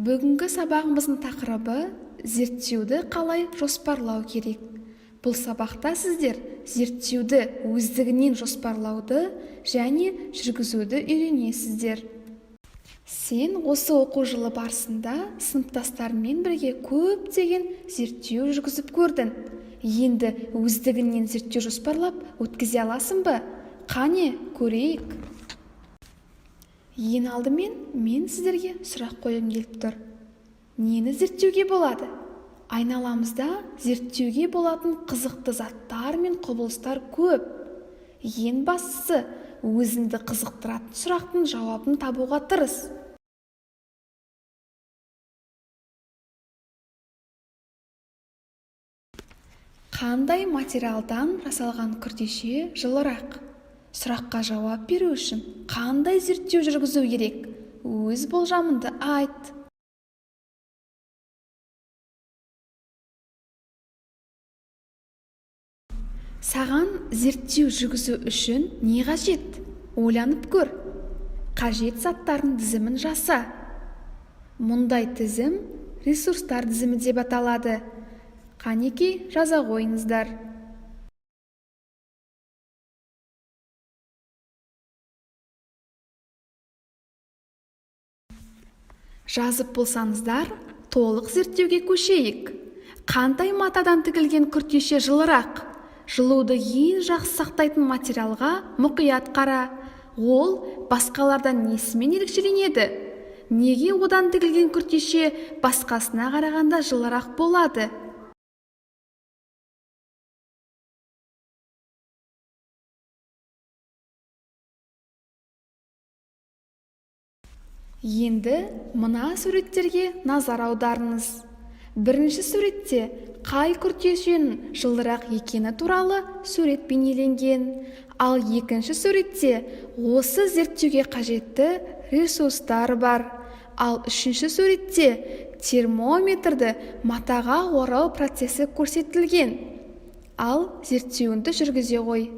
Бүгінгі сабағымыздың тақырыбы зерттеуді қалай жоспарлау керек. Бұл сабақта сіздер зерттеуді өздігінен жоспарлауды және жүргізуді үйренесіздер. Сен осы оқу жылы барысында сыныптастармен бірге көптеген зерттеу жүргізіп көрдің. Енді өздігінен зерттеу жоспарлап өткізе аласың ба? Қане, көрейік. Ең алдымен мен сіздерге сұрақ қойғым келіп тұр. Нені зерттеуге болады? Айналамызда зерттеуге болатын қызықты заттар мен құбылыстар көп. Ең бастысы, өзіңді қызықтыратын сұрақтың жауабын табуға тырыс. Қандай материалдан жасалған күртеше жылырақ? Сұраққа жауап беру үшін қандай зерттеу жүргізу керек? Өз болжамыңды айт. Саған зерттеу жүргізу үшін не қажет? Ойланып көр. Қажет заттардың тізімін жаса. Мұндай тізім ресурстар тізімі деп аталады. Қанекей, жаза қойыңыздар. Жазып болсаңыздар, толық зерттеуге көшейік. Қандай матадан тігілген күртеше жылырақ? Жылуды ең жақсы сақтайтын материалға мұқият қара. Ол басқалардан несімен ерекшеленеді? Неге одан тігілген күртеше басқасына қарағанда жылырақ болады? Енді мына суреттерге назар аударыңыз. Бірінші суретте қай күртешенің жылырақ екені туралы сурет бейнеленген. Ал екінші суретте осы зерттеуге қажетті ресурстар бар. Ал үшінші суретте термометрді матаға орау процесі көрсетілген. Ал зерттеуіңді жүргізе ғой.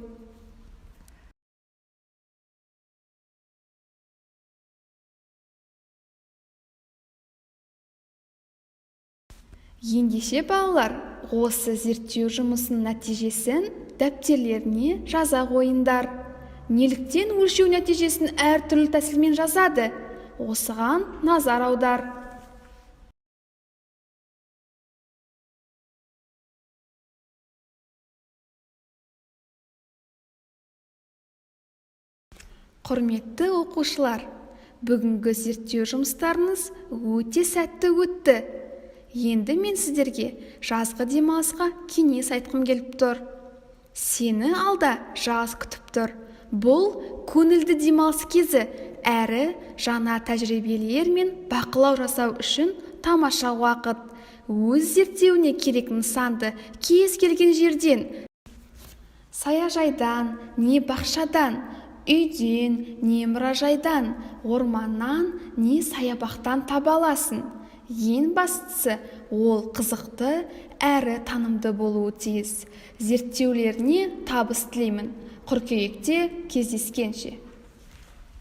Ендеше балалар, осы зерттеу жұмысының нәтижесін дәптерлеріне жаза қойыңдар. Неліктен өлшеу нәтижесін әртүрлі тәсілмен жазады? Осыған назар аудар. Құрметті оқушылар, бүгінгі зерттеу жұмыстарыңыз өте сәтті өтті. Енді мен сіздерге жазғы демалысқа кеңес айтқым келіп тұр. Сені алда жаз күтіп тұр. Бұл көңілді демалыс кезі, әрі жаңа тәжірибелер мен бақылау жасау үшін тамаша уақыт. Өз зерттеуіне керек нысанды кез келген жерден, саяжайдан, не бақшадан, үйден, не мұражайдан, орманнан, не саябақтан таба аласың. Ең бастысы, ол қызықты әрі танымды болуы тиіс. Зерттеулеріне табыс тілеймін. Қыркүйекте кездескенше.